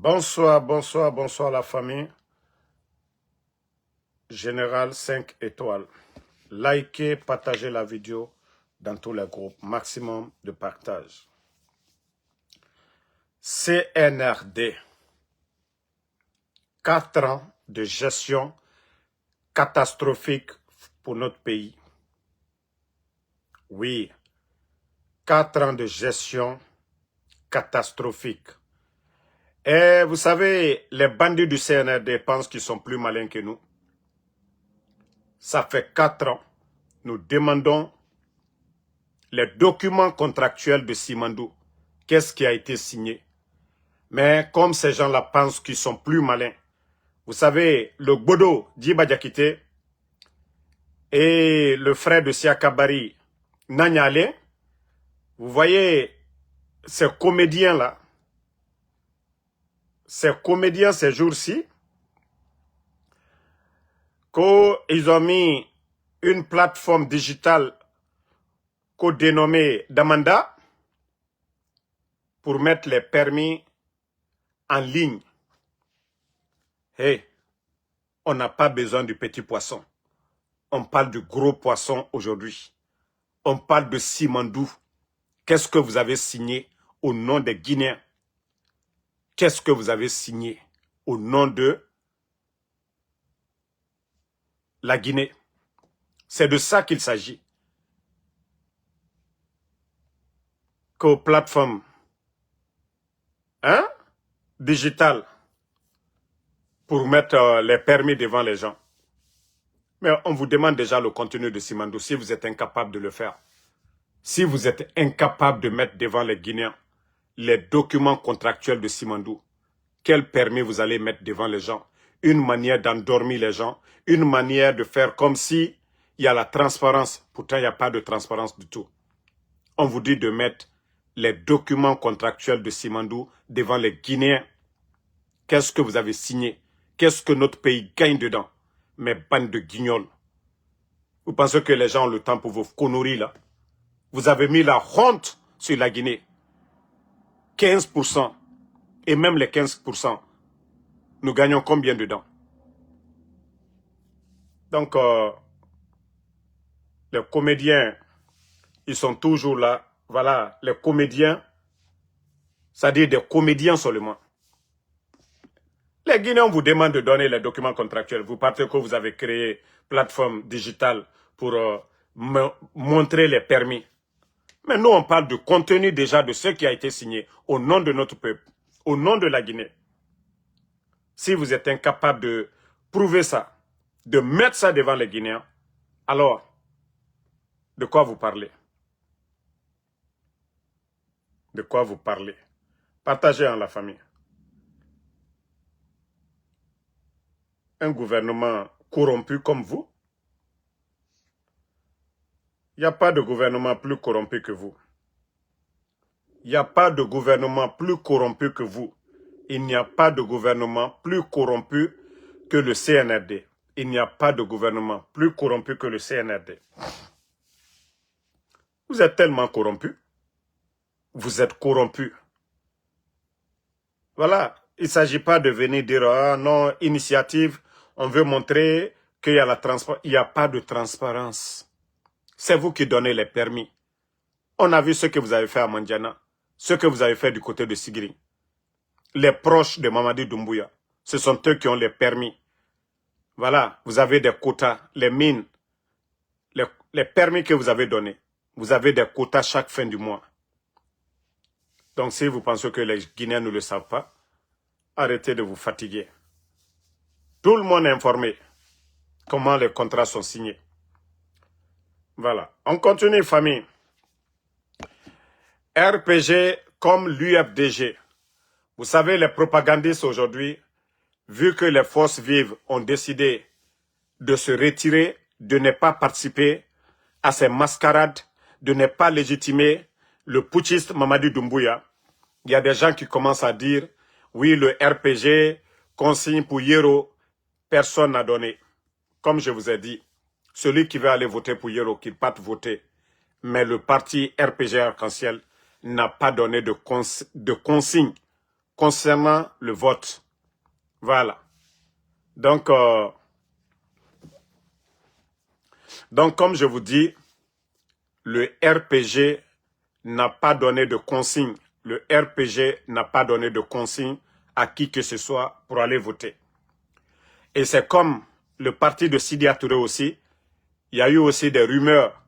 Bonsoir, bonsoir, bonsoir la famille. Général 5 étoiles. Likez, partagez la vidéo dans tous les groupes. Maximum de partage. CNRD. 4 ans de gestion catastrophique pour notre pays. Oui, 4 ans de gestion catastrophique. Et vous savez, les bandits du CNRD pensent qu'ils sont plus malins que nous. Ça fait 4 ans, nous demandons les documents contractuels de Simandou. Qu'est-ce qui a été signé? Mais comme ces gens-là pensent qu'ils sont plus malins, vous savez, le Bodo Djiba Diakité et le frère de Siakabari, Nanyale, vous voyez ces comédiens-là, ces jours-ci, qu'ils ont mis une plateforme digitale qu'on dénommée Damanda pour mettre les permis en ligne. Hey, on n'a pas besoin du petit poisson. On parle du gros poisson aujourd'hui. On parle de Simandou. Qu'est-ce que vous avez signé au nom des Guinéens? Qu'est-ce que vous avez signé au nom de la Guinée? C'est de ça qu'il s'agit. Qu'aux plateformes digitales pour mettre les permis devant les gens. Mais on vous demande déjà le contenu de Simandou si vous êtes incapable de le faire. Si vous êtes incapable de mettre devant les Guinéens les documents contractuels de Simandou, quel permis vous allez mettre devant les gens? Une manière d'endormir les gens, une manière de faire comme si il y a la transparence. Pourtant, il n'y a pas de transparence du tout. On vous dit de mettre les documents contractuels de Simandou devant les Guinéens. Qu'est-ce que vous avez signé? Qu'est-ce que notre pays gagne dedans? Mais bande de guignols. Vous pensez que les gens ont le temps pour vos conneries là? Vous avez mis la honte sur la Guinée. 15%. Et même les 15%. Nous gagnons combien dedans? Donc, les comédiens, ils sont toujours là. Voilà, les comédiens, c'est-à-dire des comédiens seulement. Les Guinéens vous demandent de donner les documents contractuels. Vous partez que vous avez créé plateforme digitale pour montrer les permis. Mais nous, on parle du contenu déjà de ce qui a été signé au nom de notre peuple, au nom de la Guinée. Si vous êtes incapable de prouver ça, de mettre ça devant les Guinéens, alors, de quoi vous parlez? De quoi vous parlez? Partagez en la famille. Un gouvernement corrompu comme vous, il n'y a pas de gouvernement plus corrompu que vous. Il n'y a pas de gouvernement plus corrompu que vous. Il n'y a pas de gouvernement plus corrompu que le CNRD. Il n'y a pas de gouvernement plus corrompu que le CNRD. Vous êtes tellement corrompu. Vous êtes corrompu. Voilà. Il ne s'agit pas de venir dire, ah non, initiative, on veut montrer qu'il y a la transparence. Il n'y a pas de transparence. C'est vous qui donnez les permis. On a vu ce que vous avez fait à Mandiana, ce que vous avez fait du côté de Sigiri. Les proches de Mamadi Doumbouya, ce sont eux qui ont les permis. Voilà, vous avez des quotas, les mines, les permis que vous avez donnés. Vous avez des quotas chaque fin du mois. Donc si vous pensez que les Guinéens ne le savent pas, arrêtez de vous fatiguer. Tout le monde est informé comment les contrats sont signés. Voilà, on continue famille. RPG comme l'UFDG. Vous savez, les propagandistes aujourd'hui, vu que les forces vives ont décidé de se retirer, de ne pas participer à ces mascarades, de ne pas légitimer le putschiste Mamadi Doumbouya, il y a des gens qui commencent à dire, oui, le RPG, consigne pour Yero, personne n'a donné. Comme je vous ai dit, celui qui veut aller voter pour Yero, qu'il parte voter. Mais le parti RPG Arc-en-Ciel n'a pas donné de consigne concernant le vote. Voilà. Donc, comme je vous dis, le RPG n'a pas donné de consigne. Le RPG n'a pas donné de consigne à qui que ce soit pour aller voter. Et c'est comme le parti de Sidya Touré aussi, il y a eu aussi des rumeurs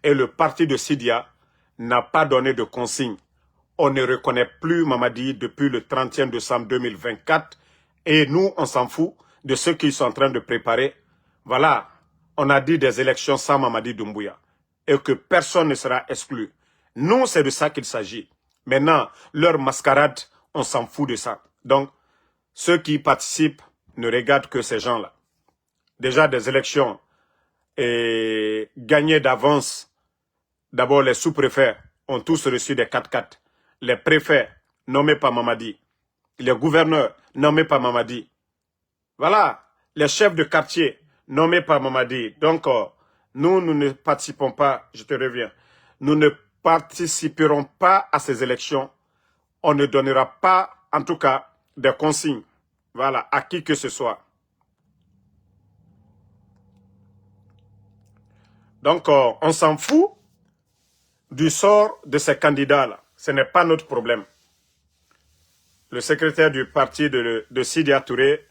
et le parti de Sidya n'a pas donné de consigne. On ne reconnaît plus Mamadi depuis le 31 décembre 2024 et nous, on s'en fout de ceux qui sont en train de préparer. Voilà, on a dit des élections sans Mamadi Doumbouya et que personne ne sera exclu. Nous, c'est de ça qu'il s'agit. Maintenant, leur mascarade, on s'en fout de ça. Donc, ceux qui participent ne regardent que ces gens-là. Déjà des élections et gagnées d'avance. D'abord, les sous-préfets ont tous reçu des 4-4. Les préfets nommés par Mamadi. Les gouverneurs nommés par Mamadi. Voilà, les chefs de quartier nommés par Mamadi. Donc, nous ne participons pas, je te reviens, nous ne participerons pas à ces élections. On ne donnera pas, en tout cas, des consignes. Voilà, à qui que ce soit. Donc, on s'en fout du sort de ces candidats-là. Ce n'est pas notre problème. Le secrétaire du parti de Sidya Touré,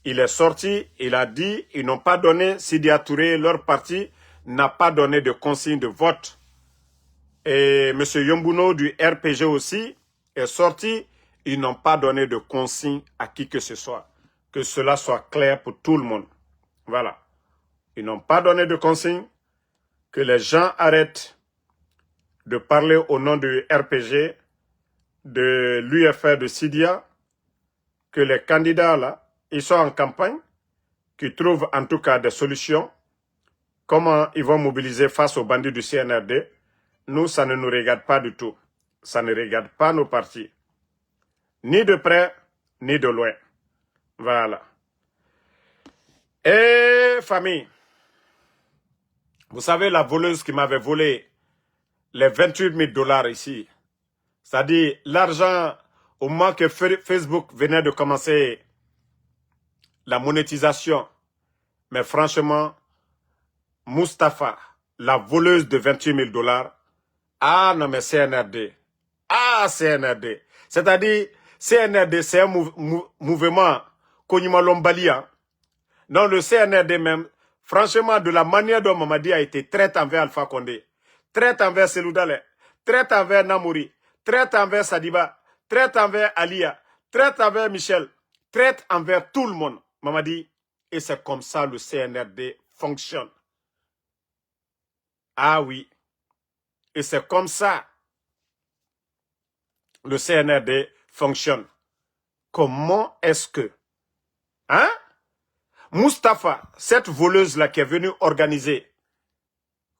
il est sorti, il a dit, ils n'ont pas donné, Sidya Touré, leur parti, n'a pas donné de consigne de vote. Et M. Yombuno du RPG aussi est sorti, ils n'ont pas donné de consigne à qui que ce soit. Que cela soit clair pour tout le monde. Voilà. Ils n'ont pas donné de consigne, que les gens arrêtent de parler au nom du RPG, de l'UFR de Sidya, que les candidats là, ils sont en campagne, qu'ils trouvent en tout cas des solutions, comment ils vont mobiliser face aux bandits du CNRD. Nous, ça ne nous regarde pas du tout. Ça ne regarde pas nos partis. Ni de près, ni de loin. Voilà. Et famille, vous savez la voleuse qui m'avait volé les 28 000 $ ici, c'est-à-dire l'argent au moment que Facebook venait de commencer la monétisation. Mais franchement, Mustapha, la voleuse de 28 000 $, ah non mais CNRD, ah CNRD, c'est-à-dire CNRD c'est un mouvement Konyuma Lombalia. Dans le CNRD même, franchement de la manière dont Mamadi a été traite envers Alpha Condé, traite envers Selou Dale, traite envers Namouri, traite envers Sadiba, traite envers Alia, traite envers Michel, traite envers tout le monde, Mamadi. Et c'est comme ça le CNRD fonctionne. Ah oui. Et c'est comme ça le CNRD fonctionne. Comment est-ce que, hein, Mustapha, cette voleuse-là qui est venue organiser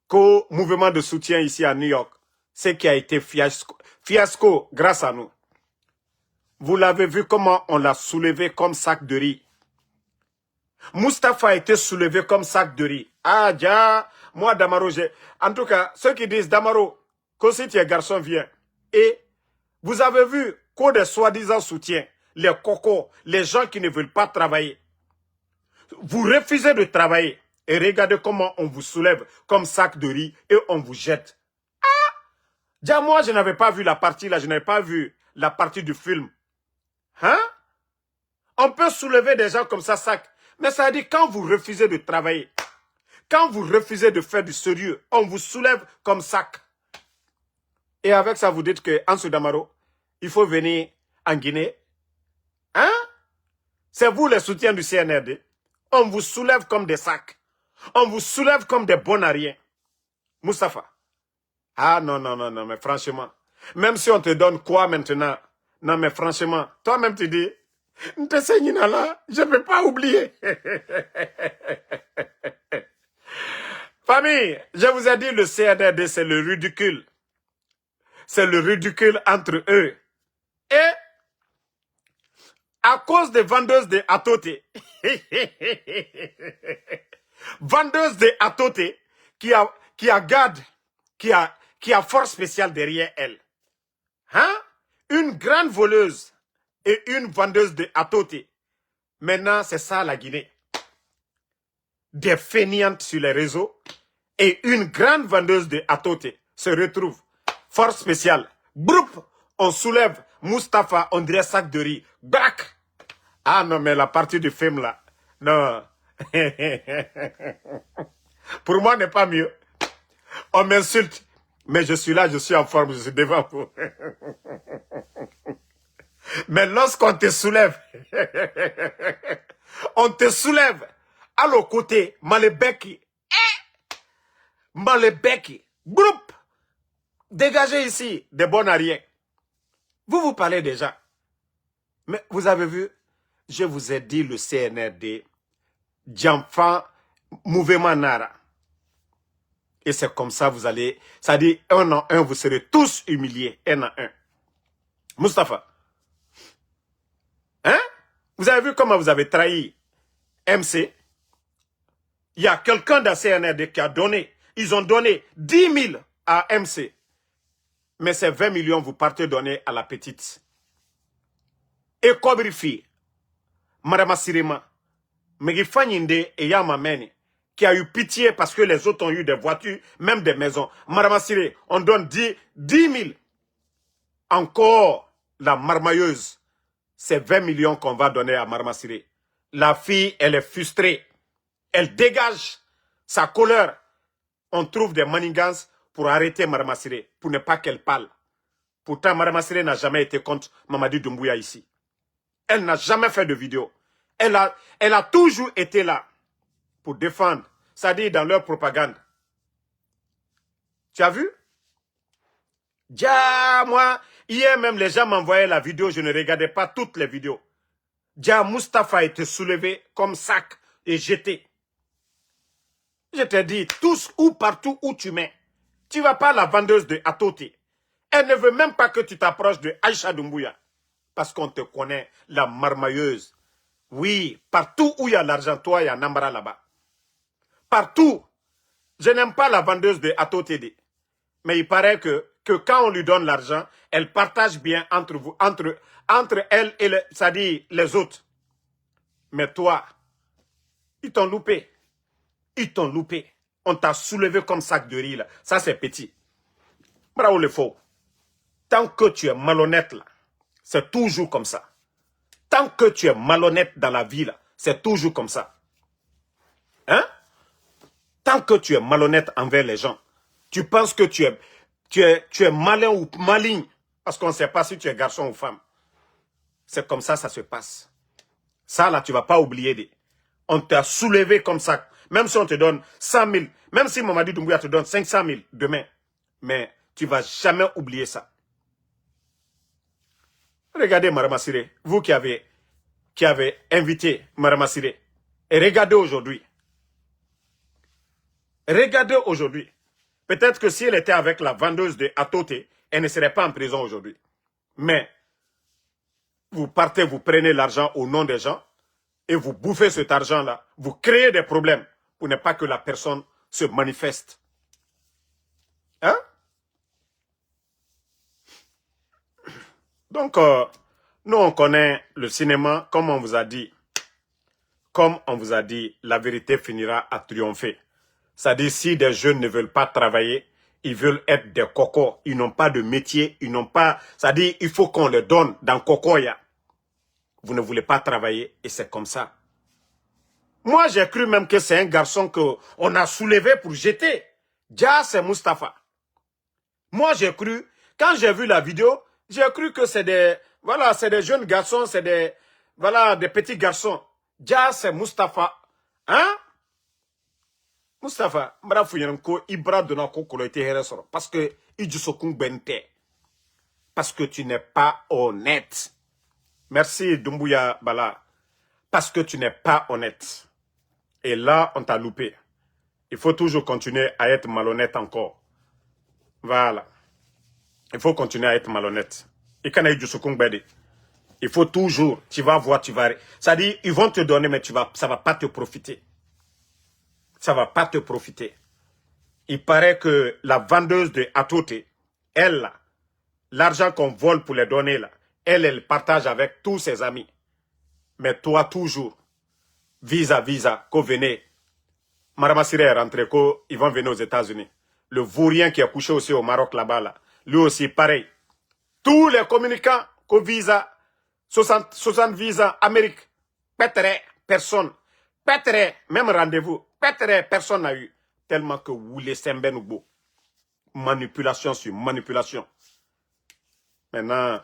qu'au mouvement de soutien ici à New York, c'est qui a été fiasco grâce à nous. Vous l'avez vu comment on l'a soulevé comme sac de riz. Mustapha a été soulevé comme sac de riz. Ah, déjà, moi, Damaro, en tout cas, ceux qui disent, Damaro, que si tu es garçon, viens. Et vous avez vu qu'au des soi-disant soutiens, les cocos, les gens qui ne veulent pas travailler, vous refusez de travailler. Et regardez comment on vous soulève comme sac de riz et on vous jette. Ah! Déjà, moi, je n'avais pas vu la partie là, je n'avais pas vu la partie du film. Hein? On peut soulever des gens comme ça, sac. Mais ça veut dire quand vous refusez de travailler, quand vous refusez de faire du sérieux, on vous soulève comme sac. Et avec ça, vous dites que Ansou Damaro, il faut venir en Guinée. Hein? C'est vous les soutiens du CNRD. On vous soulève comme des sacs. On vous soulève comme des bons à rien. Mustapha. Ah non, non, non, non, mais franchement. Même si on te donne quoi maintenant? Non, mais franchement, toi-même tu dis, je ne peux pas oublier. Famille, je vous ai dit, le CNRD, c'est le ridicule. C'est le ridicule entre eux. Et, à cause des vendeuses de Atoté, vendeuse de Atoté, qui a garde, qui a force spéciale derrière elle. Hein? Une grande voleuse et une vendeuse de Atoté. Maintenant, c'est ça la Guinée. Des fainéantes sur les réseaux et une grande vendeuse de Atoté se retrouvent. Force spéciale. Broup, on soulève Mustapha, on dirait sac de riz. Brac. Ah non, mais la partie du film là, non. Pour moi, n'est pas mieux. On m'insulte, mais je suis là, je suis en forme, je suis devant vous. Mais lorsqu'on te soulève, on te soulève à l'autre côté, Malebeki, groupe, dégagez ici, des bons à rien. Vous parlez déjà. Mais vous avez vu, je vous ai dit le CNRD, Djamfa, Mouvement Nara. Et c'est comme ça, vous allez, ça dit un en un, vous serez tous humiliés, un en un. Mustapha, hein? Vous avez vu comment vous avez trahi MC? Il y a quelqu'un dans CNRD qui a donné, ils ont donné 10 000 à MC. Mais ces 20 millions, vous partez donner à la petite. Et Kobrifi, Madame Asirema, Megifanyinde et Yamameni, qui a eu pitié parce que les autres ont eu des voitures, même des maisons. Madame Asiré, on donne 10 000. Encore la marmailleuse. C'est 20 millions qu'on va donner à Madame Asiré. La fille, elle est frustrée. Elle dégage sa colère. On trouve des manigances pour arrêter Madame Asiré, pour ne pas qu'elle parle. Pourtant, Madame Asiré n'a jamais été contre Mamadi Doumbouya ici. Elle n'a jamais fait de vidéo. Elle a toujours été là pour défendre, c'est-à-dire dans leur propagande. Tu as vu? Dia, moi, hier même, les gens m'envoyaient la vidéo, je ne regardais pas toutes les vidéos. Dia, Mustapha a été soulevé comme sac et jeté. Je te dis, tous ou partout où tu mets, tu ne vas pas la vendeuse de Atoté. Elle ne veut même pas que tu t'approches de Aïcha Doumbouya. Parce qu'on te connaît, la marmailleuse. Oui, partout où il y a l'argent, toi, il y a Nambara là-bas. Partout. Je n'aime pas la vendeuse de Atoté. Mais il paraît que quand on lui donne l'argent, elle partage bien entre vous, entre elle et c'est-à-dire les autres. Mais toi, ils t'ont loupé. Ils t'ont loupé. On t'a soulevé comme sac de riz là. Ça c'est petit. Bravo le faux. Tant que tu es malhonnête là, c'est toujours comme ça. Tant que tu es malhonnête dans la vie là, c'est toujours comme ça. Hein? Tant que tu es malhonnête envers les gens, tu penses que tu es malin ou maligne, parce qu'on ne sait pas si tu es garçon ou femme. C'est comme ça se passe. Ça là, tu ne vas pas oublier. On t'a soulevé comme ça. Même si on te donne 100 000, même si Mamadi Doumbouya te donne 500 000 demain, mais tu ne vas jamais oublier ça. Regardez Madame Asiré, vous qui avez invité Madame Asiré, et regardez aujourd'hui. Regardez aujourd'hui. Peut-être que si elle était avec la vendeuse de Atoté, elle ne serait pas en prison aujourd'hui. Mais vous partez, vous prenez l'argent au nom des gens et vous bouffez cet argent-là. Vous créez des problèmes pour ne pas que la personne se manifeste. Hein? Donc, nous, on connaît le cinéma, comme on vous a dit. Comme on vous a dit, la vérité finira à triompher. C'est-à-dire, si des jeunes ne veulent pas travailler, ils veulent être des cocos. Ils n'ont pas de métier, ils n'ont pas... C'est-à-dire, il faut qu'on les donne dans Cocoya. Vous ne voulez pas travailler et c'est comme ça. Moi, j'ai cru même que c'est un garçon qu'on a soulevé pour jeter. Dia, c'est Mustapha. Moi, j'ai cru, quand j'ai vu la vidéo, j'ai cru que c'est des... Voilà, c'est des jeunes garçons, c'est des... Voilà, des petits garçons. Dia, c'est Mustapha. Hein? Mustapha, parce que parce que tu n'es pas honnête. Merci Doumbouya Bala. Parce que tu n'es pas honnête. Et là, on t'a loupé. Il faut toujours continuer à être malhonnête encore. Voilà. Il faut continuer à être malhonnête. Il faut toujours, tu vas voir, tu vas... C'est-à-dire, ils vont te donner, mais ça ne va pas te profiter. Ça ne va pas te profiter. Il paraît que la vendeuse de Atoté, elle, l'argent qu'on vole pour les donner, là, Elle partage avec tous ses amis. Mais toi, toujours, visa, qu'on venait. Marama Siré est rentré, qu'ils vont venir aux États-Unis. Le vaurien qui a couché aussi au Maroc là-bas, là, lui aussi, pareil. Tous les communicants, qu'au visa, 60 visas, Amérique, pétéré, personne. Pétéré, même rendez-vous, pétéré, personne n'a eu. Tellement que vous laissez un benoubo. Manipulation sur manipulation. Maintenant,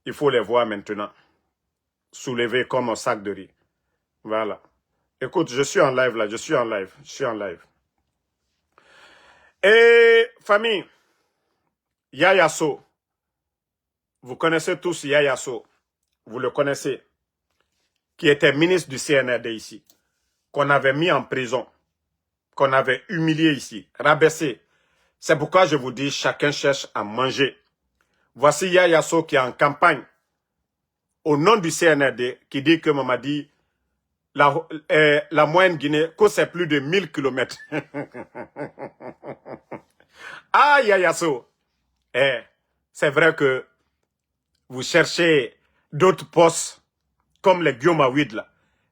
il faut les voir maintenant. Soulevés comme un sac de riz. Voilà. Écoute, je suis en live là, je suis en live. Et famille, Yaya So, vous connaissez tous Yaya So, vous le connaissez, qui était ministre du CNRD ici, qu'on avait mis en prison, qu'on avait humilié ici, rabaissé. C'est pourquoi je vous dis, chacun cherche à manger. Voici Yaya So qui est en campagne au nom du CNRD, qui dit que Mamadi, la moyenne Guinée, que c'est plus de 1000 kilomètres. Ah, Yaya So, c'est vrai que vous cherchez d'autres postes comme les Guillaume Awid là.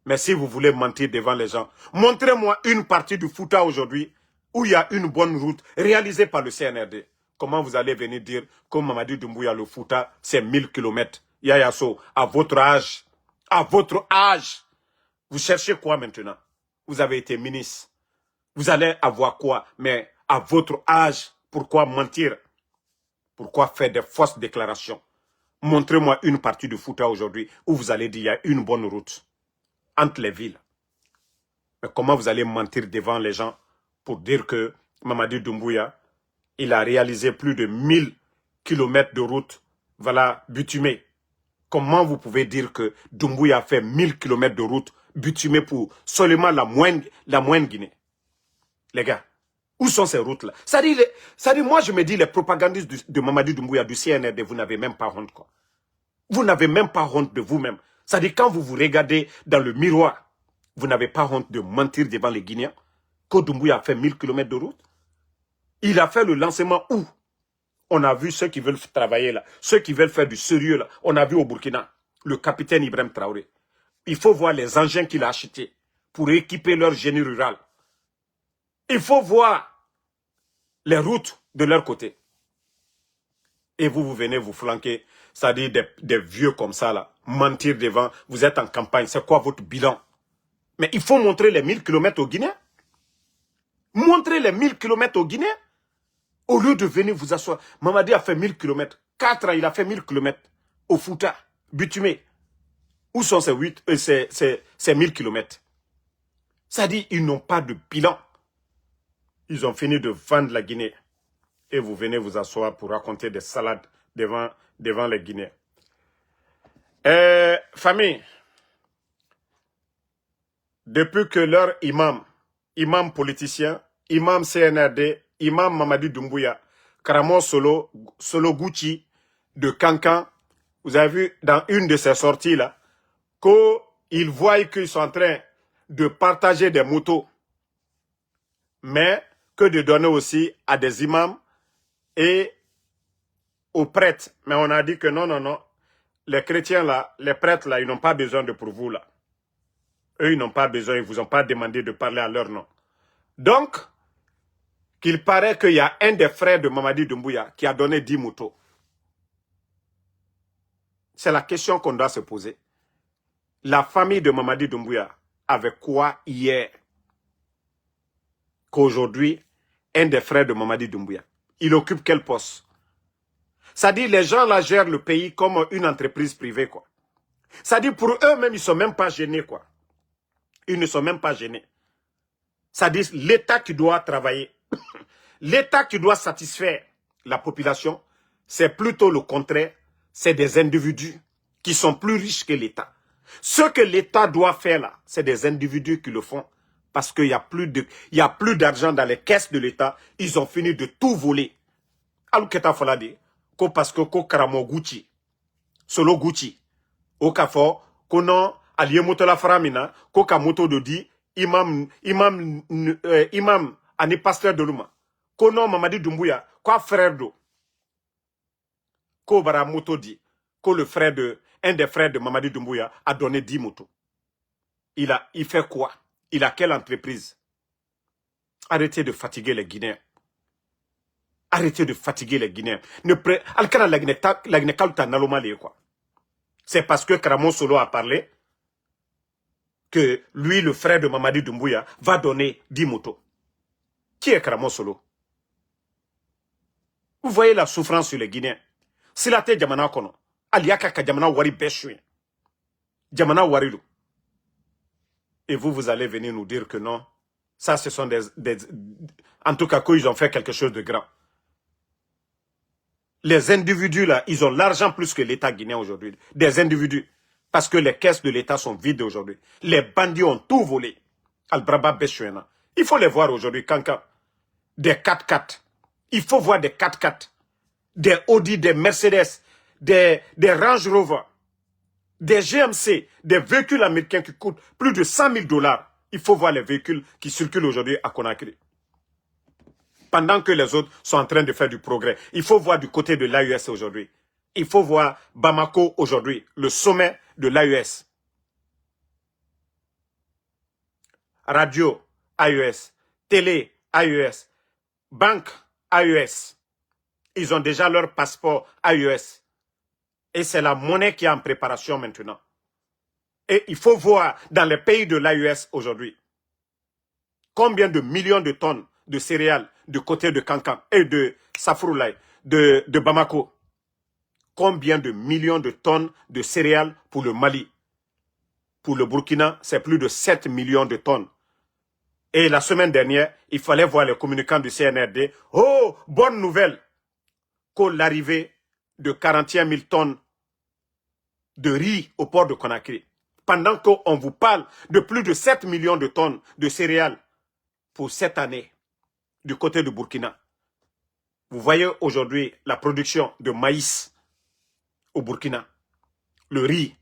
Mais si vous voulez mentir devant les gens, montrez-moi une partie du Fouta aujourd'hui où il y a une bonne route réalisée par le CNRD. Comment vous allez venir dire que Mamadi Doumbouya, le Fouta, c'est 1000 kilomètres. Yaya So, à votre âge, vous cherchez quoi maintenant? Vous avez été ministre. Vous allez avoir quoi? Mais à votre âge, pourquoi mentir? Pourquoi faire des fausses déclarations? Montrez-moi une partie du Fouta aujourd'hui où vous allez dire qu'il y a une bonne route entre les villes. Mais comment vous allez mentir devant les gens pour dire que Mamadi Doumbouya, il a réalisé plus de 1000 kilomètres de route, voilà, bitumée. Comment vous pouvez dire que Doumbouya a fait 1000 kilomètres de route bitumée pour seulement la moindre Guinée? Les gars, où sont ces routes-là? Ça dit, moi je me dis, les propagandistes de Mamadi Doumbouya, du CNRD, vous n'avez même pas honte, quoi. Vous n'avez même pas honte de vous-même. Ça dit, quand vous vous regardez dans le miroir, vous n'avez pas honte de mentir devant les Guinéens que Doumbouya a fait 1000 kilomètres de route. Il a fait le lancement où? On a vu ceux qui veulent travailler là, ceux qui veulent faire du sérieux là. On a vu au Burkina, le capitaine Ibrahim Traoré. Il faut voir les engins qu'il a achetés pour équiper leur génie rural. Il faut voir les routes de leur côté. Et vous venez vous flanquer, c'est-à-dire des vieux comme ça là, mentir devant, vous êtes en campagne, c'est quoi votre bilan? Mais il faut montrer les 1000 kilomètres aux Guinéens. Montrer les 1000 kilomètres aux Guinéens. Au lieu de venir vous asseoir. Mamadi a fait 1000 kilomètres. 4 ans, il a fait 1000 kilomètres. Au Fouta, bitumé. Où sont ces 1000 kilomètres? Ça dit, ils n'ont pas de bilan. Ils ont fini de vendre la Guinée. Et vous venez vous asseoir pour raconter des salades devant les Guinéens. Famille, depuis que leur imam politicien, imam CNRD, imam Mamadi Doumbouya, Karamo Solo Gucci de Cancan, vous avez vu dans une de ces sorties là, qu'ils voient qu'ils sont en train de partager des motos, mais que de donner aussi à des imams et aux prêtres. Mais on a dit que non, les chrétiens là, les prêtres là, ils n'ont pas besoin de pour vous là. Eux, ils n'ont pas besoin, ils ne vous ont pas demandé de parler à leur nom. Donc, qu'il paraît qu'il y a un des frères de Mamadi Doumbouya qui a donné 10 motos. C'est la question qu'on doit se poser. La famille de Mamadi Doumbouya avait quoi hier qu'aujourd'hui, un des frères de Mamadi Doumbouya, il occupe quel poste? Ça dit, les gens là gèrent le pays comme une entreprise privée, quoi. Ça dit, pour eux-mêmes, ils ne sont même pas gênés, quoi. Ils ne sont même pas gênés. Ça dit, l'État qui doit travailler, l'État qui doit satisfaire la population, c'est plutôt le contraire. C'est des individus qui sont plus riches que l'État. Ce que l'État doit faire là, c'est des individus qui le font parce qu'il n'y a plus d'argent dans les caisses de l'État. Ils ont fini de tout voler. Aluketa Folade, parce que Karamo Gucci, Solo Gucci, au Kafo, kono Aliemoto la Faramina, Kamoto Dodi, imam, ani pasteur de Luma, kono Mamadi Doumbouya, quoi frère do, ko bara moto di, que un des frères de Mamadi Doumbouya a donné 10 motos. Il fait quoi? Il a quelle entreprise? Arrêtez de fatiguer les Guinéens. Arrêtez de fatiguer les Guinéens. C'est parce que Karamon Solo a parlé que lui, le frère de Mamadi Doumbouya, va donner 10 motos. Qui est Karamon Solo? Vous voyez la souffrance sur les Guinéens. Si la tête Djamana Kono, Aliaka Kadjamana Wari Beshwe, Djamana Warilu. Et vous allez venir nous dire que non. Ça, ce sont en tout cas, qu'ils ont fait quelque chose de grand. Les individus, là, ils ont l'argent plus que l'État guinéen aujourd'hui. Des individus. Parce que les caisses de l'État sont vides aujourd'hui. Les bandits ont tout volé. Al-Braba Beshwena. Il faut les voir aujourd'hui, Kanka. Des 4x4. Il faut voir des 4x4. Des Audi, des Mercedes, des Range Rover, des GMC, des véhicules américains qui coûtent plus de 100 000 $. Il faut voir les véhicules qui circulent aujourd'hui à Conakry. Pendant que les autres sont en train de faire du progrès. Il faut voir du côté de l'AES aujourd'hui. Il faut voir Bamako aujourd'hui, le sommet de l'AES. Radio, AES. Télé, AES. Banque, AES. Ils ont déjà leur passeport AES. Et c'est la monnaie qui est en préparation maintenant. Et il faut voir dans les pays de l'AES aujourd'hui combien de millions de tonnes de céréales du côté de Kankan et de Safroulaye, de Bamako. Combien de millions de tonnes de céréales pour le Mali. Pour le Burkina, c'est plus de 7 millions de tonnes. Et la semaine dernière, il fallait voir les communicants du CNRD. Oh, bonne nouvelle! Que l'arrivée de 41 000 tonnes de riz au port de Conakry. Pendant qu'on vous parle de plus de 7 millions de tonnes de céréales pour cette année du côté du Burkina. Vous voyez aujourd'hui la production de maïs au Burkina. Le riz,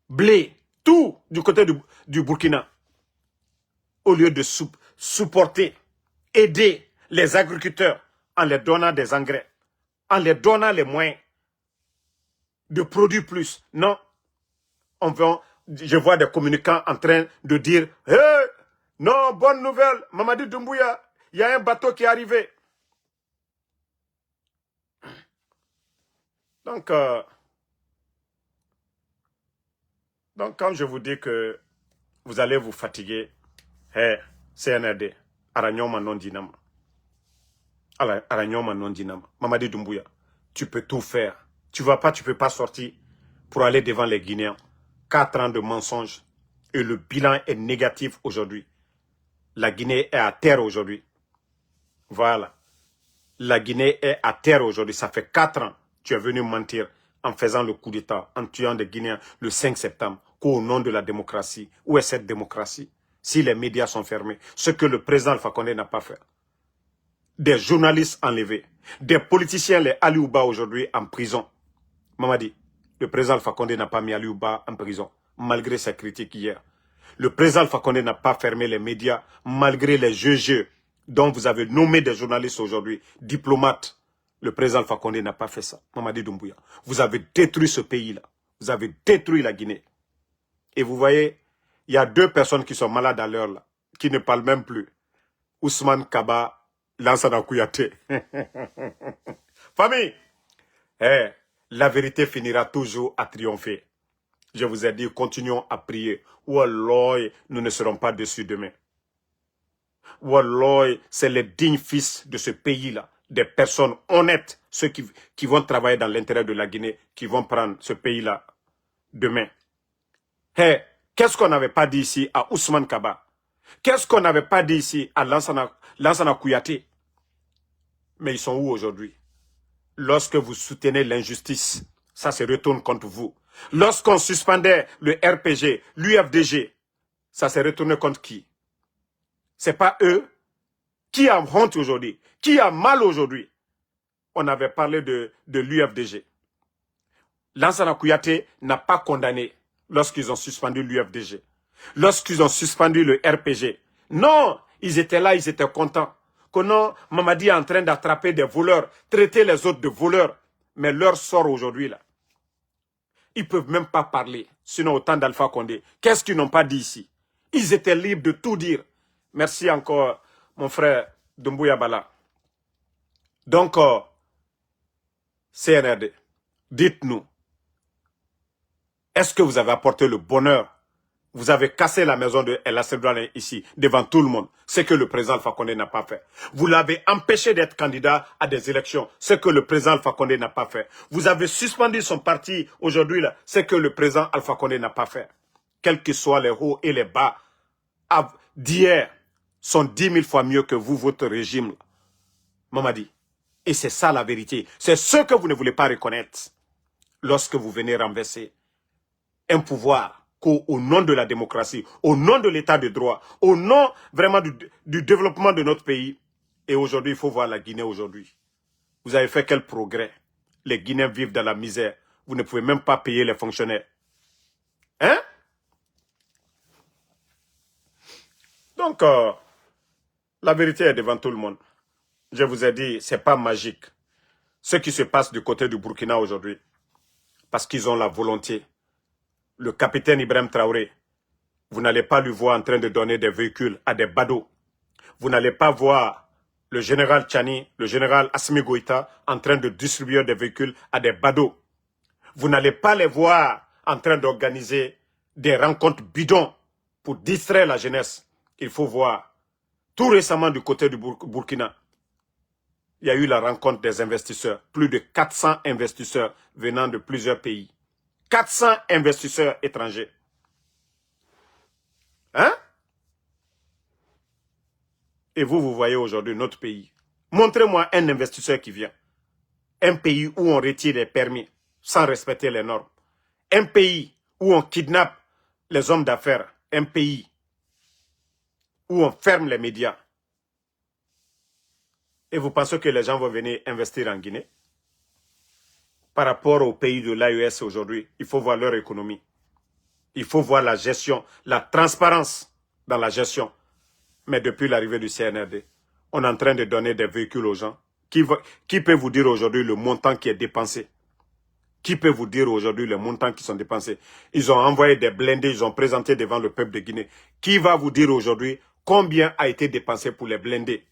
blé, tout du côté du Burkina. Au lieu de supporter, aider les agriculteurs en leur donnant des engrais, en leur donnant les moyens de produire plus. Non, je vois des communicants en train de dire « Hey, non, bonne nouvelle, Mamadi Doumbouya, il y a un bateau qui est arrivé. » Donc, quand je vous dis que vous allez vous fatiguer, hey, CNRD, Aranyoma non dinama. Aranyoma non dinama. Mamadi Doumbouya, tu peux tout faire. Tu peux pas sortir pour aller devant les Guinéens. 4 ans de mensonges et le bilan est négatif aujourd'hui. La Guinée est à terre aujourd'hui. Voilà. La Guinée est à terre aujourd'hui. Ça fait 4 ans que tu es venu mentir en faisant le coup d'État, en tuant des Guinéens le 5 septembre. Qu'au nom de la démocratie. Où est cette démocratie? Si les médias sont fermés, ce que le président Alpha Condé n'a pas fait. Des journalistes enlevés, des politiciens, les Aliouba aujourd'hui en prison. Mamadi, le président Alpha Condé n'a pas mis Aliouba en prison, malgré ses critiques hier. Le président Alpha Condé n'a pas fermé les médias, malgré les jeux dont vous avez nommé des journalistes aujourd'hui, diplomates. Le président Alpha Condé n'a pas fait ça. Mamadi Doumbouya, vous avez détruit ce pays-là. Vous avez détruit la Guinée. Et vous voyez, il y a 2 personnes qui sont malades à l'heure là, qui ne parlent même plus. Ousmane Kaba, Lansana Kouyaté. Famille, la vérité finira toujours à triompher. Je vous ai dit, continuons à prier. Wallah, nous ne serons pas déçus demain. Wallah, c'est les dignes fils de ce pays-là, des personnes honnêtes, ceux qui vont travailler dans l'intérêt de la Guinée, qui vont prendre ce pays-là demain. Qu'est-ce qu'on n'avait pas dit ici à Ousmane Kaba? Qu'est-ce qu'on n'avait pas dit ici à Lansana Kouyaté? Mais ils sont où aujourd'hui? Lorsque vous soutenez l'injustice, ça se retourne contre vous. Lorsqu'on suspendait le RPG, l'UFDG, ça s'est retourné contre qui? C'est pas eux. Qui a honte aujourd'hui? Qui a mal aujourd'hui? On avait parlé de l'UFDG. Lansana Kouyaté n'a pas condamné lorsqu'ils ont suspendu l'UFDG. Lorsqu'ils ont suspendu le RPG. Non, ils étaient là, ils étaient contents. Que non, Mamadi est en train d'attraper des voleurs, traiter les autres de voleurs. Mais leur sort aujourd'hui là. Ils ne peuvent même pas parler. Sinon, au temps d'Alpha Condé, qu'est-ce qu'ils n'ont pas dit ici? Ils étaient libres de tout dire. Merci encore, mon frère Doumbouya Bala. Donc, CNRD, dites-nous, est-ce que vous avez apporté le bonheur? Vous avez cassé la maison de El Assebouane ici, devant tout le monde, ce que le président Alpha Condé n'a pas fait. Vous l'avez empêché d'être candidat à des élections, ce que le président Alpha Condé n'a pas fait. Vous avez suspendu son parti aujourd'hui, ce que le président Alpha Condé n'a pas fait. Quels que soient les hauts et les bas d'hier, sont 10 000 fois mieux que vous, votre régime. Mamadi. Et c'est ça la vérité. C'est ce que vous ne voulez pas reconnaître lorsque vous venez renverser un pouvoir au nom de la démocratie, au nom de l'état de droit, au nom vraiment du développement de notre pays. Et aujourd'hui, il faut voir la Guinée aujourd'hui. Vous avez fait quel progrès? Les Guinéens vivent dans la misère. Vous ne pouvez même pas payer les fonctionnaires. Hein? Donc, la vérité est devant tout le monde. Je vous ai dit, ce n'est pas magique. Ce qui se passe du côté du Burkina aujourd'hui, parce qu'ils ont la volonté. Le capitaine Ibrahim Traoré, vous n'allez pas lui voir en train de donner des véhicules à des badauds. Vous n'allez pas voir le général Tchani, le général Assimi Goïta en train de distribuer des véhicules à des badauds. Vous n'allez pas les voir en train d'organiser des rencontres bidons pour distraire la jeunesse. Il faut voir. Tout récemment du côté du Burkina, il y a eu la rencontre des investisseurs. Plus de 400 investisseurs venant de plusieurs pays. 400 investisseurs étrangers. Hein? Et vous voyez aujourd'hui notre pays. Montrez-moi un investisseur qui vient. Un pays où on retire les permis sans respecter les normes. Un pays où on kidnappe les hommes d'affaires. Un pays où on ferme les médias. Et vous pensez que les gens vont venir investir en Guinée? Par rapport aux pays de l'AES aujourd'hui, il faut voir leur économie. Il faut voir la gestion, la transparence dans la gestion. Mais depuis l'arrivée du CNRD, on est en train de donner des véhicules aux gens. Qui peut vous dire aujourd'hui le montant qui est dépensé? Qui peut vous dire aujourd'hui les montants qui sont dépensés? Ils ont envoyé des blindés, ils ont présenté devant le peuple de Guinée. Qui va vous dire aujourd'hui combien a été dépensé pour les blindés?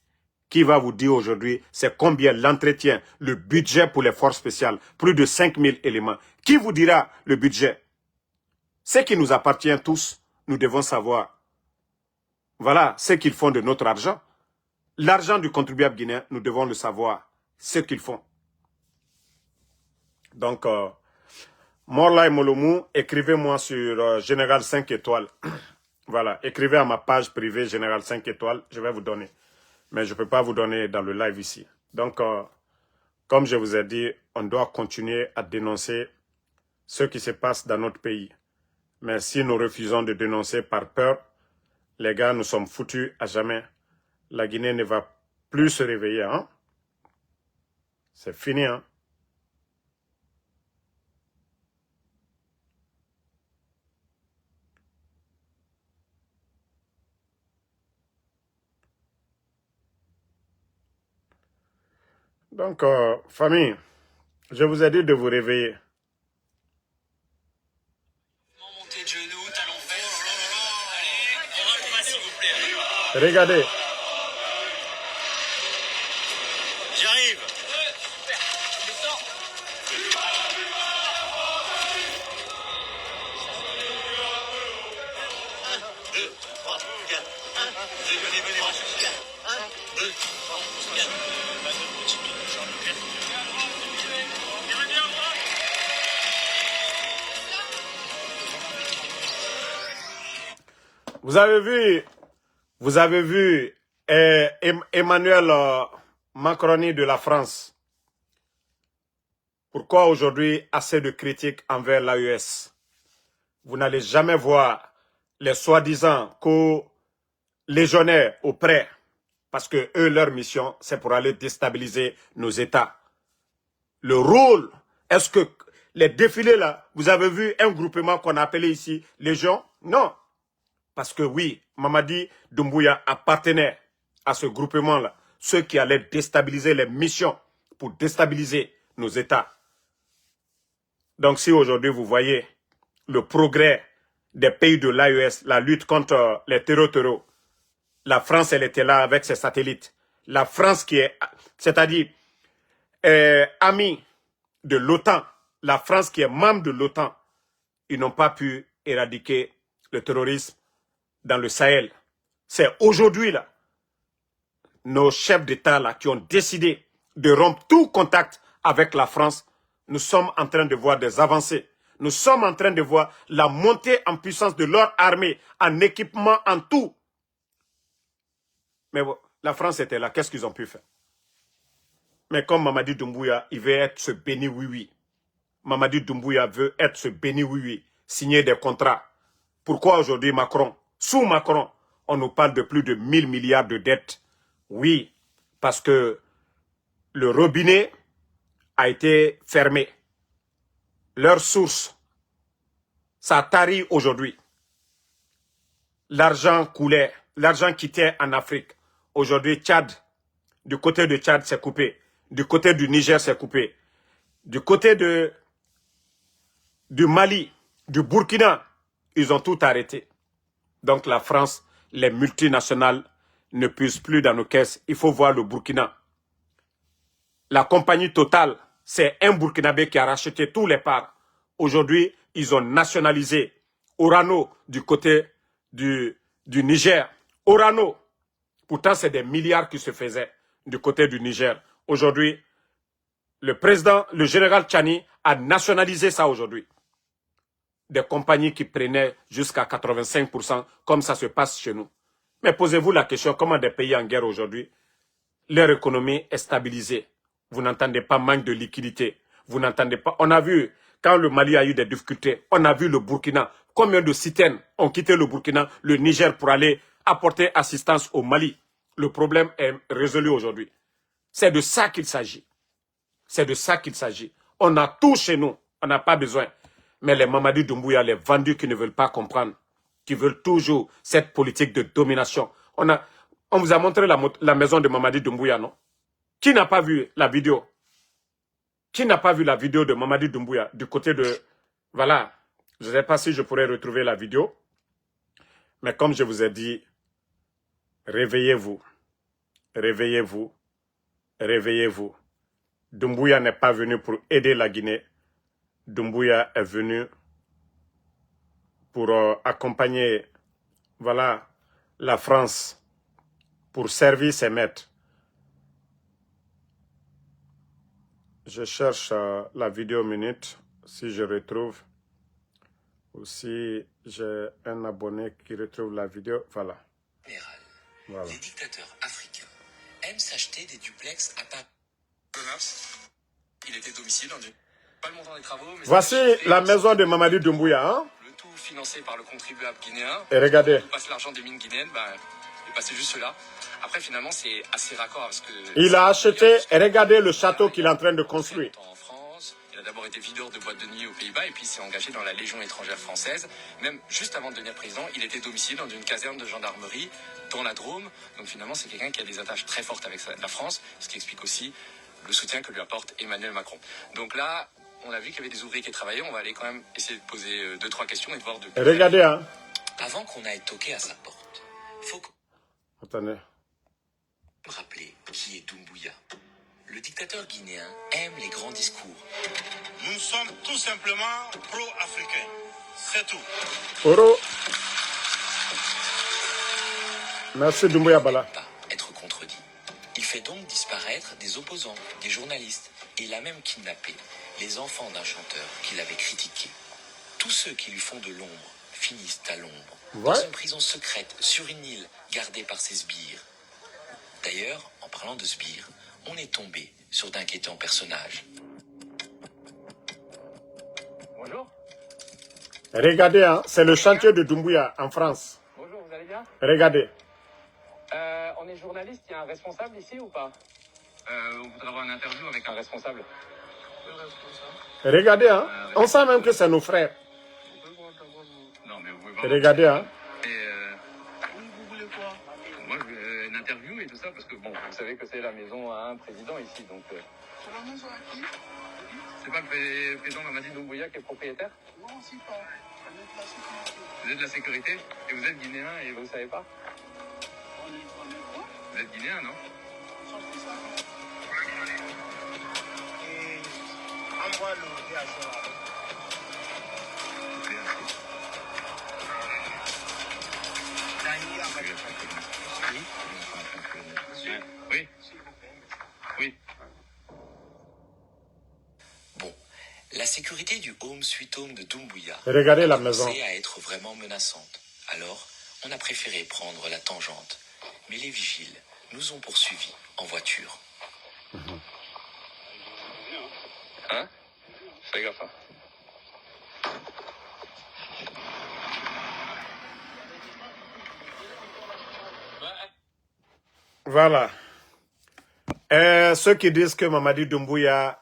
Qui va vous dire aujourd'hui c'est combien l'entretien, le budget pour les forces spéciales? Plus de 5 000 éléments. Qui vous dira le budget? Ce qui nous appartient tous, nous devons savoir. Voilà ce qu'ils font de notre argent. L'argent du contribuable guinéen, nous devons le savoir. Ce qu'ils font. Donc, Morlaï Molomou, écrivez-moi sur Général 5 étoiles. Voilà, écrivez à ma page privée Général 5 étoiles, je vais vous donner. Mais je ne peux pas vous donner dans le live ici. Donc, comme je vous ai dit, on doit continuer à dénoncer ce qui se passe dans notre pays. Mais si nous refusons de dénoncer par peur, les gars, nous sommes foutus à jamais. La Guinée ne va plus se réveiller. Hein? C'est fini. Hein? Donc, famille, je vous ai dit de vous réveiller. Montée de genoux, talons fesses. Allez, on va le pas s'il vous plaît. Regardez. J'arrive. Vous avez vu Emmanuel Macron de la France. Pourquoi aujourd'hui assez de critiques envers l'AES? Vous n'allez jamais voir les soi-disant co-légionnaires auprès, parce que eux, leur mission, c'est pour aller déstabiliser nos États. Le rôle, est-ce que les défilés là, vous avez vu un groupement qu'on a appelé ici Légion? Non. Parce que oui, Mamadi Doumbouya appartenait à ce groupement-là, ceux qui allaient déstabiliser les missions pour déstabiliser nos États. Donc si aujourd'hui vous voyez le progrès des pays de l'AES, la lutte contre les terreaux, la France, elle était là avec ses satellites. La France qui est, c'est-à-dire amie de l'OTAN, la France qui est membre de l'OTAN, ils n'ont pas pu éradiquer le terrorisme dans le Sahel. C'est aujourd'hui là, nos chefs d'État là qui ont décidé de rompre tout contact avec la France. Nous sommes en train de voir des avancées. Nous sommes en train de voir la montée en puissance de leur armée, en équipement, en tout. Mais bon, la France était là, qu'est-ce qu'ils ont pu faire? Mais comme Mamadi Doumbouya, il veut être ce béni oui-oui. Mamadi Doumbouya veut être ce béni oui-oui, signer des contrats. Pourquoi aujourd'hui Macron, sous Macron, on nous parle de plus de 1000 milliards de dettes? Oui, parce que le robinet a été fermé. Leur source, ça tarit aujourd'hui. L'argent coulait, l'argent quittait en Afrique. Aujourd'hui, Tchad, du côté de Tchad, c'est coupé. Du côté du Niger, c'est coupé. Du côté du Mali, du Burkina, ils ont tout arrêté. Donc la France, les multinationales ne puissent plus dans nos caisses. Il faut voir le Burkina. La compagnie Total, c'est un Burkinabé qui a racheté tous les parts. Aujourd'hui, ils ont nationalisé Orano du côté du Niger. Orano, pourtant c'est des milliards qui se faisaient du côté du Niger. Aujourd'hui, le président, le général Tchani a nationalisé ça aujourd'hui. Des compagnies qui prenaient jusqu'à 85%, comme ça se passe chez nous. Mais posez-vous la question, comment des pays en guerre aujourd'hui, leur économie est stabilisée? Vous n'entendez pas manque de liquidité. Vous n'entendez pas. On a vu, quand le Mali a eu des difficultés, on a vu le Burkina. Combien de citernes ont quitté le Burkina, le Niger pour aller apporter assistance au Mali? Le problème est résolu aujourd'hui. C'est de ça qu'il s'agit. C'est de ça qu'il s'agit. On a tout chez nous. On n'a pas besoin. Mais les Mamadi Doumbouya, les vendus qui ne veulent pas comprendre, qui veulent toujours cette politique de domination. On vous a montré la maison de Mamadi Doumbouya, non? Qui n'a pas vu la vidéo? Qui n'a pas vu la vidéo de Mamadi Doumbouya du côté de... Voilà. Je ne sais pas si je pourrais retrouver la vidéo. Mais comme je vous ai dit, réveillez-vous. Réveillez-vous. Réveillez-vous. Doumbouya n'est pas venu pour aider la Guinée. Doumbouya est venu pour accompagner, voilà, la France pour servir ses maîtres. Je cherche la vidéo minute, si je retrouve. Aussi, j'ai un abonné qui retrouve la vidéo. Voilà. Voilà. Les dictateurs africains aiment s'acheter des duplex à Paris. Il était domicilié dans pas le montant des travaux, mais voici la maison de Mamadi Doumbouya. Hein? Le tout financé par le contribuable guinéen. Et regardez. Où passe l'argent des mines guinéennes, il est passé juste là. Après, finalement, c'est assez raccord parce que... Il a acheté, et regardez le château qu'il est en train de construire. En France, il a d'abord été videur de boîtes de nuit aux Pays-Bas et puis s'est engagé dans la Légion étrangère française. Même juste avant de devenir président, il était domicilié dans une caserne de gendarmerie dans la Drôme. Donc finalement, c'est quelqu'un qui a des attaches très fortes avec la France, ce qui explique aussi le soutien que lui apporte Emmanuel Macron. Donc là, on a vu qu'il y avait des ouvriers qui travaillaient. On va aller quand même essayer de poser 2-3 questions et de voir de... Regardez, hein. Avant qu'on aille toquer à sa porte, faut qu'on... Attendez. Rappeler qui est Doumbouya. Le dictateur guinéen aime les grands discours. Nous sommes tout simplement pro-africains. C'est tout. Oro. Merci Doumbouya Bala. Pas être contredit. Il fait donc disparaître des opposants, des journalistes, et il a même kidnappé les enfants d'un chanteur qu'il avait critiqué. Tous ceux qui lui font de l'ombre finissent à l'ombre, dans une prison secrète sur une île gardée par ses sbires. D'ailleurs, en parlant de sbires, on est tombé sur d'inquiétants personnages. Bonjour. Regardez, hein, c'est le chantier de Doumbouya en France. Bonjour, vous allez bien? Regardez. On est journaliste, il y a un responsable ici ou pas? On voudrait avoir une interview avec un responsable. Regardez, hein, on sent même que c'est nos frères. Non, mais vous pouvez pas... Regardez, hein. Vous voulez quoi? Moi, je veux une interview et tout ça, parce que bon, vous savez que c'est la maison à un président ici, donc... C'est la maison à qui? C'est pas le président Mamadi Doumbouya qui est propriétaire? Non, aussi pas. On est de la sécurité. Vous êtes de la sécurité? Et vous êtes guinéen et vous ne savez pas? On est quoi? Vous êtes guinéen, non? Sortez ça. Et envoie le DHL là. Oui. Oui. Bon, la sécurité du Home Sweet Home de Doumbouya Regardez la a commencé maison. à être vraiment menaçante. Alors, on a préféré prendre la tangente. Mais les vigiles nous ont poursuivis en voiture. Hein? Fais gaffe. Hein. Voilà. Ceux qui disent que Mamadi Doumbouya,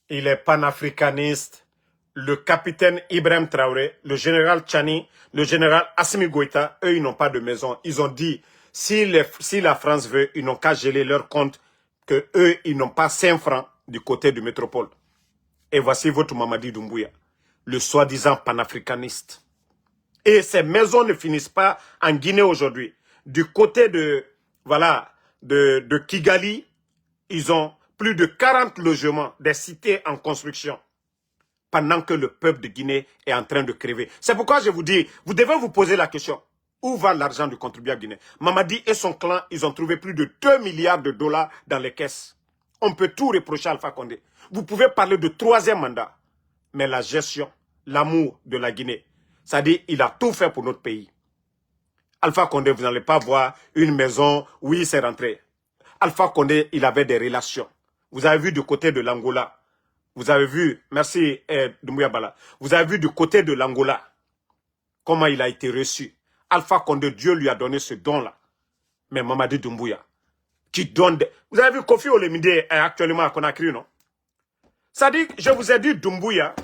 il est panafricaniste, le capitaine Ibrahim Traoré, le général Tchani, le général Assimi Goïta, eux, ils n'ont pas de maison. Ils ont dit, si la France veut, ils n'ont qu'à geler leur compte, que eux, ils n'ont pas 5 francs du côté du métropole. Et voici votre Mamadi Doumbouya, le soi-disant panafricaniste. Et ces maisons ne finissent pas en Guinée aujourd'hui. Du côté de, voilà, de Kigali, ils ont plus de 40 logements, des cités en construction, pendant que le peuple de Guinée est en train de crever. C'est pourquoi je vous dis, vous devez vous poser la question, où va l'argent du contribuable guinéen? Mamadi et son clan, ils ont trouvé plus de 2 milliards de dollars dans les caisses. On peut tout reprocher à Alpha Condé. Vous pouvez parler de 3e mandat, mais la gestion, l'amour de la Guinée, c'est-à-dire il a tout fait pour notre pays. Alpha Condé, vous n'allez pas voir une maison où il s'est rentré. Alpha Condé, il avait des relations. Vous avez vu du côté de l'Angola. Vous avez vu, merci Doumbouya Bala, vous avez vu du côté de l'Angola comment il a été reçu. Alpha Condé, Dieu lui a donné ce don-là. Mais Mamadi Doumbouya, qui donne des... Vous avez vu Kofi Olomide est actuellement à Conakry, non? Ça dit, je vous ai dit, Doumbouya,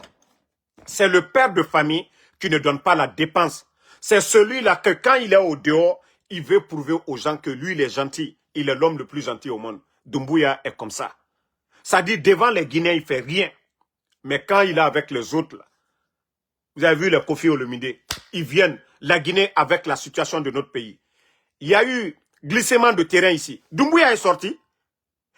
c'est le père de famille qui ne donne pas la dépense. C'est celui-là que quand il est au dehors, il veut prouver aux gens que lui, il est gentil. Il est l'homme le plus gentil au monde. Doumbouya est comme ça. Ça dit, devant les Guinéens, il ne fait rien. Mais quand il est avec les autres, là, vous avez vu les Kofi Olomide, ils viennent, la Guinée, avec la situation de notre pays. Il y a eu glissement de terrain ici. Doumbouya est sorti.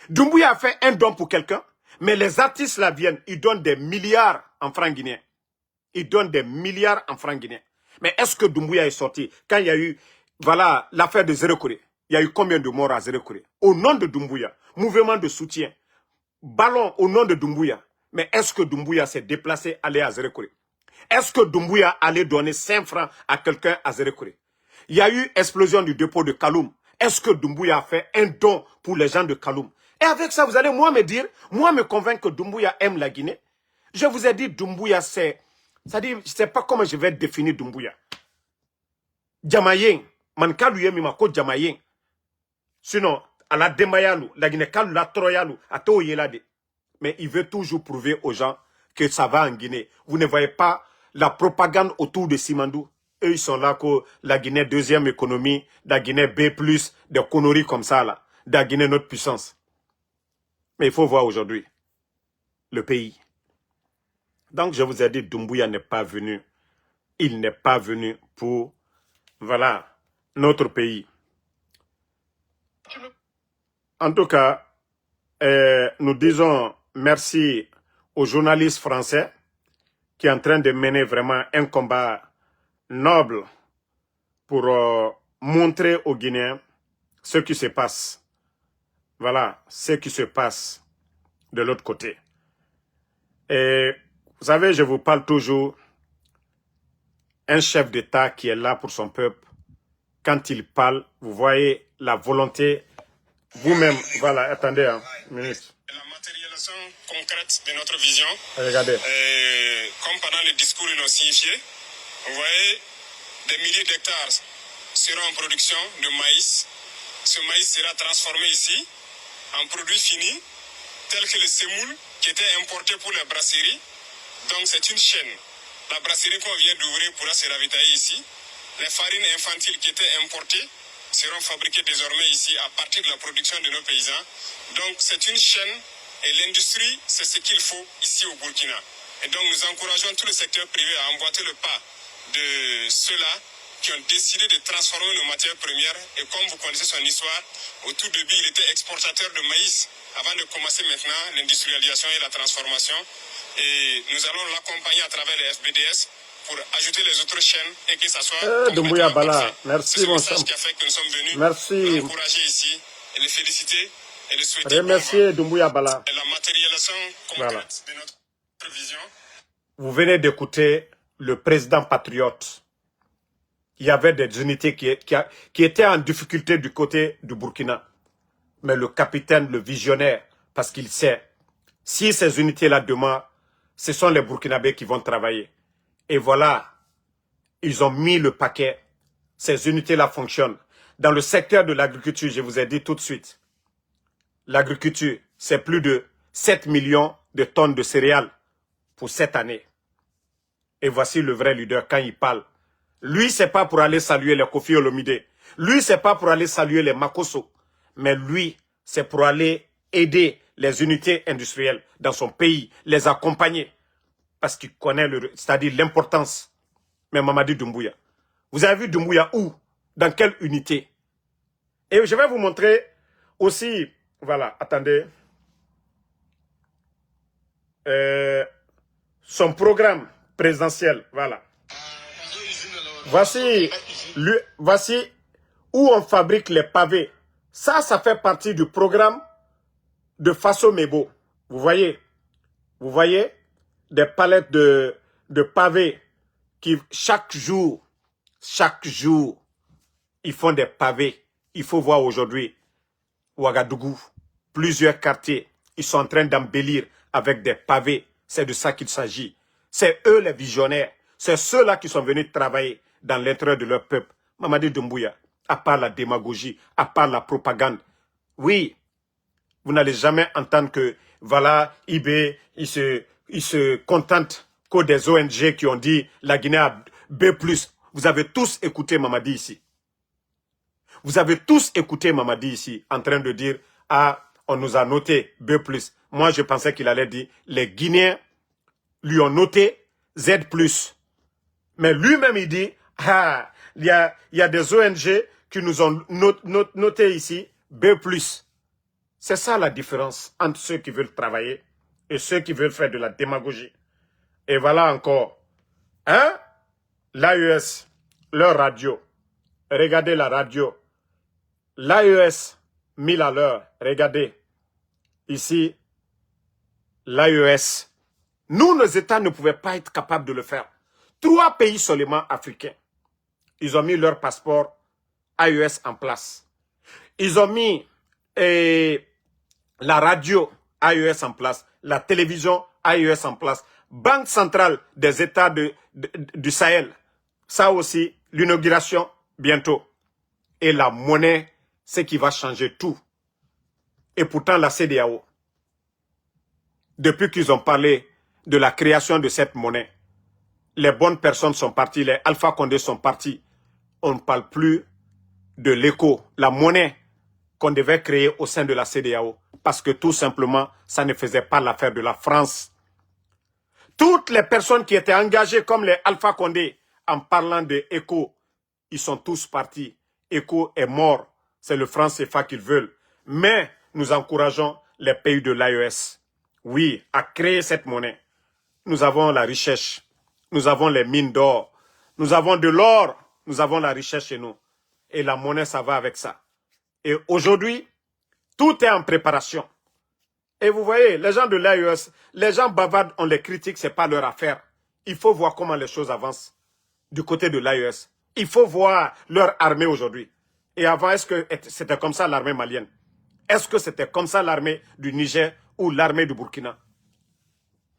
Doumbouya a fait un don pour quelqu'un. Mais les artistes là viennent, ils donnent des milliards en francs guinéens. Ils donnent des milliards en francs guinéens. Mais est-ce que Doumbouya est sorti? Quand il y a eu, voilà, l'affaire de Zéro-Corée, il y a eu combien de morts à Zéro-Corée? Au nom de Doumbouya, mouvement de soutien, ballon au nom de Doumbouya. Mais est-ce que Doumbouya s'est déplacé, aller à Zéro-Corée? Est-ce que Doumbouya allait donner 5 francs à quelqu'un à Zéro-Corée? Il y a eu explosion du dépôt de Kaloum. Est-ce que Doumbouya a fait un don pour les gens de Kaloum? Et avec ça, vous allez moi me convaincre que Doumbouya aime la Guinée. Je vous ai dit, Doumbouya, c'est-à-dire, je ne sais pas comment je vais définir Doumbouya. Jamayen, mankalu yemi mako Jamayen. Sinon, à la Demayalu, la Guinée, kalu la Troyalu, à Toyelade. Mais il veut toujours prouver aux gens que ça va en Guinée. Vous ne voyez pas la propagande autour de Simandou. Eux, ils sont là que la Guinée, deuxième économie, la Guinée B+, des conneries comme ça, là. La Guinée, notre puissance. Mais il faut voir aujourd'hui le pays. Donc, je vous ai dit, Doumbouya n'est pas venu. Il n'est pas venu pour, voilà, notre pays. En tout cas, nous disons merci aux journalistes français qui est en train de mener vraiment un combat noble pour montrer aux Guinéens ce qui se passe. Voilà, ce qui se passe de l'autre côté. Et vous savez, je vous parle toujours, un chef d'État qui est là pour son peuple, quand il parle, vous voyez la volonté, vous-même, voilà, attendez une minute. La matérialisation concrète de notre vision, Regardez. comme pendant le discours ils l'ont signifié, vous voyez, des milliers d'hectares seront en production de maïs. Ce maïs sera transformé ici en produit fini, tel que le semoule qui était importé pour la brasserie. Donc c'est une chaîne. La brasserie qu'on vient d'ouvrir pourra se ravitailler ici. Les farines infantiles qui étaient importées seront fabriqués désormais ici à partir de la production de nos paysans. Donc c'est une chaîne et l'industrie, c'est ce qu'il faut ici au Burkina. Et donc nous encourageons tout le secteur privé à emboîter le pas de ceux-là qui ont décidé de transformer nos matières premières. Et comme vous connaissez son histoire, au tout début, il était exportateur de maïs avant de commencer maintenant l'industrialisation et la transformation. Et nous allons l'accompagner à travers les FBDS pour ajouter les autres chaînes et que ça soit Doumbouya complètement Bala, parfait. merci C'est ce mon message champ. qui a fait que nous sommes venus Merci. l'encourager ici et le féliciter et le souhaiter bon Remerciez vent. Doumbouya Bala. Et la matérialisation Voilà. concrète de notre vision. Vous venez d'écouter le président patriote. Il y avait des unités qui étaient en difficulté du côté du Burkina. Mais le capitaine, le visionnaire, parce qu'il sait, si ces unités-là demain, ce sont les Burkinabés qui vont travailler. Et voilà, ils ont mis le paquet. Ces unités-là fonctionnent. Dans le secteur de l'agriculture, je vous ai dit tout de suite, l'agriculture, c'est plus de 7 millions de tonnes de céréales pour cette année. Et voici le vrai leader quand il parle. Lui, c'est pas pour aller saluer les Kofi Olomide. Lui, c'est pas pour aller saluer les Makosso. Mais lui, c'est pour aller aider les unités industrielles dans son pays, les accompagner. Parce qu'il connaît, c'est-à-dire l'importance. Mais Mamadi Doumbouya, vous avez vu Doumbouya où? Dans quelle unité? Et je vais vous montrer aussi, voilà, attendez, son programme présidentiel, voilà. Voici où on fabrique les pavés. Ça fait partie du programme de Faso Mebo. Vous voyez des palettes de pavés qui chaque jour, ils font des pavés. Il faut voir aujourd'hui, Ouagadougou, plusieurs quartiers, ils sont en train d'embellir avec des pavés. C'est de ça qu'il s'agit. C'est eux les visionnaires. C'est ceux-là qui sont venus travailler dans l'intérêt de leur peuple. Mamadi Doumbouya, à part la démagogie, à part la propagande. Oui, vous n'allez jamais entendre que, voilà, IB, il se contente que des ONG qui ont dit la Guinée a B+. Vous avez tous écouté Mamadi ici. Vous avez tous écouté Mamadi ici en train de dire, ah, on nous a noté B+. Moi, je pensais qu'il allait dire, les Guinéens lui ont noté Z+. Mais lui-même, il dit, ah, il y a des ONG qui nous ont noté ici B+. C'est ça la différence entre ceux qui veulent travailler et ceux qui veulent faire de la démagogie. Et voilà encore. Hein? L'AES, leur radio. Regardez la radio. L'AES, 1000 à l'heure. Regardez. Ici, l'AES. Nous, nos États ne pouvaient pas être capables de le faire. 3 pays seulement africains. Ils ont mis leur passeport AES en place. Ils ont mis la radio AES en place, la télévision AES en place, Banque centrale des États du Sahel. Ça aussi, l'inauguration bientôt. Et la monnaie, c'est qui va changer tout. Et pourtant, la CEDEAO, depuis qu'ils ont parlé de la création de cette monnaie, les bonnes personnes sont parties, les Alpha Condé sont partis. On ne parle plus de l'éco, la monnaie qu'on devait créer au sein de la CEDEAO. Parce que tout simplement, ça ne faisait pas l'affaire de la France. Toutes les personnes qui étaient engagées comme les Alpha Condé en parlant de ECO, ils sont tous partis. ECO est mort. C'est le franc CFA qu'ils veulent. Mais nous encourageons les pays de l'AES, oui, à créer cette monnaie. Nous avons la richesse. Nous avons les mines d'or. Nous avons de l'or. Nous avons la richesse chez nous. Et la monnaie, ça va avec ça. Et aujourd'hui, tout est en préparation. Et vous voyez, les gens de l'AES, les gens bavardent, on les critique, ce n'est pas leur affaire. Il faut voir comment les choses avancent du côté de l'AES. Il faut voir leur armée aujourd'hui. Et avant, est-ce que c'était comme ça l'armée malienne? Est-ce que c'était comme ça l'armée du Niger ou l'armée du Burkina?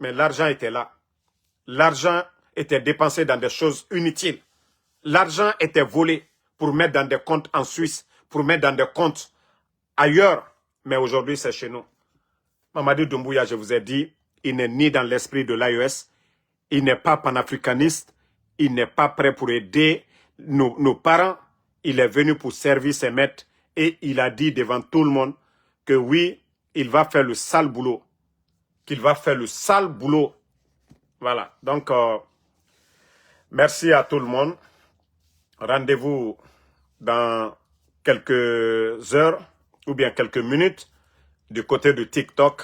Mais l'argent était là. L'argent était dépensé dans des choses inutiles. L'argent était volé pour mettre dans des comptes en Suisse, pour mettre dans des comptes ailleurs. Mais aujourd'hui, c'est chez nous. Mamadi Doumbouya, je vous ai dit, il n'est ni dans l'esprit de l'AES, il n'est pas panafricaniste, il n'est pas prêt pour aider nos parents, il est venu pour servir ses maîtres et il a dit devant tout le monde que oui, il va faire le sale boulot. Qu'il va faire le sale boulot. Voilà. Donc, merci à tout le monde. Rendez-vous dans quelques heures ou bien quelques minutes du côté de TikTok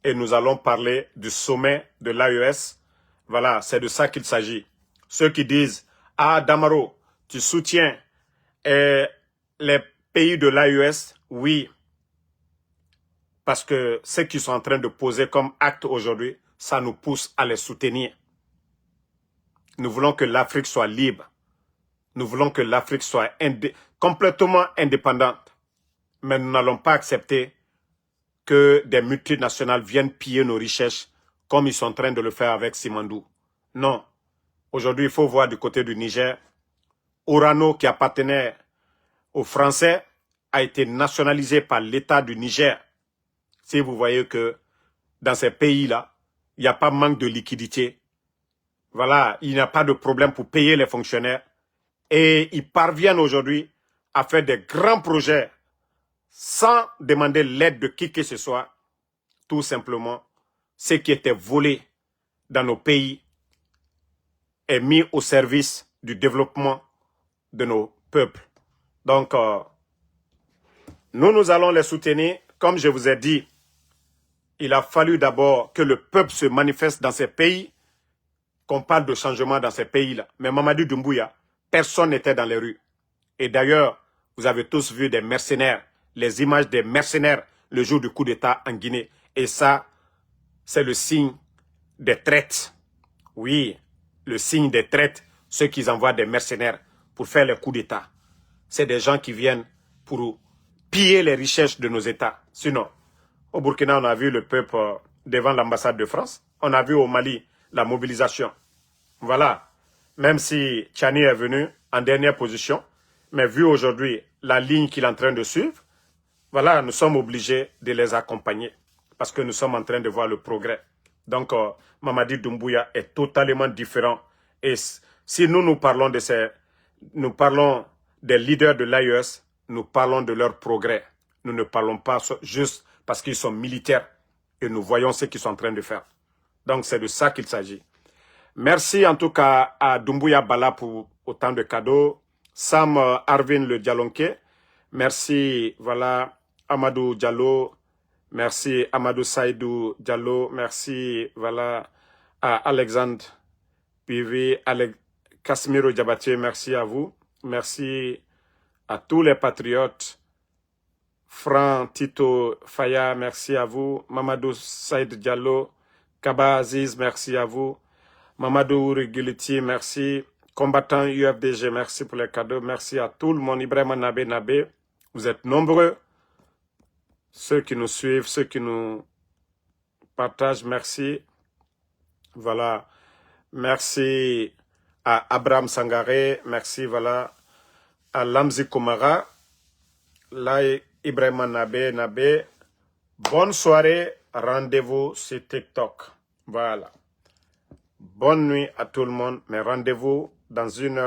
et nous allons parler du sommet de l'AES. Voilà, c'est de ça qu'il s'agit. Ceux qui disent « Ah, Damaro, tu soutiens les pays de l'AES ?» Oui, parce que ce qu'ils sont en train de poser comme acte aujourd'hui, ça nous pousse à les soutenir. Nous voulons que l'Afrique soit libre. Nous voulons que l'Afrique soit complètement indépendante. Mais nous n'allons pas accepter que des multinationales viennent piller nos richesses comme ils sont en train de le faire avec Simandou. Non. Aujourd'hui, il faut voir du côté du Niger. Orano, qui appartenait aux Français, a été nationalisé par l'État du Niger. Si vous voyez que dans ces pays-là, il n'y a pas manque de liquidité. Voilà, il n'y a pas de problème pour payer les fonctionnaires. Et ils parviennent aujourd'hui à faire des grands projets sans demander l'aide de qui que ce soit. Tout simplement, ce qui était volé dans nos pays est mis au service du développement de nos peuples. Donc, nous allons les soutenir. Comme je vous ai dit, il a fallu d'abord que le peuple se manifeste dans ces pays, qu'on parle de changement dans ces pays-là. Mais Mamadou Doumbouya, personne n'était dans les rues. Et d'ailleurs, vous avez tous vu des mercenaires, les images des mercenaires le jour du coup d'État en Guinée. Et ça, c'est le signe des traites. Oui, le signe des traites, ceux qui envoient des mercenaires pour faire les coups d'État. C'est des gens qui viennent pour piller les richesses de nos États. Sinon, au Burkina, on a vu le peuple devant l'ambassade de France. On a vu au Mali la mobilisation. Voilà. Même si Tchani est venu en dernière position, mais vu aujourd'hui la ligne qu'il est en train de suivre, voilà, nous sommes obligés de les accompagner parce que nous sommes en train de voir le progrès. Donc, Mamadi Doumbouya est totalement différent. Et si nous parlons nous parlons des leaders de l'AES, nous parlons de leur progrès. Nous ne parlons pas juste parce qu'ils sont militaires et nous voyons ce qu'ils sont en train de faire. Donc, c'est de ça qu'il s'agit. Merci en tout cas à Doumbouya Bala pour autant de cadeaux. Sam Arvin le Dialonké. Merci, voilà, Amadou Diallo. Merci, Amadou Saïdou Diallo. Merci, voilà, à Alexandre Pivi, Casimiro Diabaté. Merci à vous. Merci à tous les patriotes. Franck Tito Faya, merci à vous. Mamadou Saïd Diallo. Kaba Aziz, merci à vous. Mamadou Rigiliti, merci. Combattant UFDG, merci pour les cadeaux. Merci à tout le monde. Ibrahima Nabé. Vous êtes nombreux. Ceux qui nous suivent, ceux qui nous partagent, merci. Voilà. Merci à Abraham Sangaré. Merci, voilà. À Lamzi Koumara. Là, Ibrahima Nabé. Bonne soirée. Rendez-vous sur TikTok. Voilà. Bonne nuit à tout le monde. Mais rendez-vous dans 1 heure.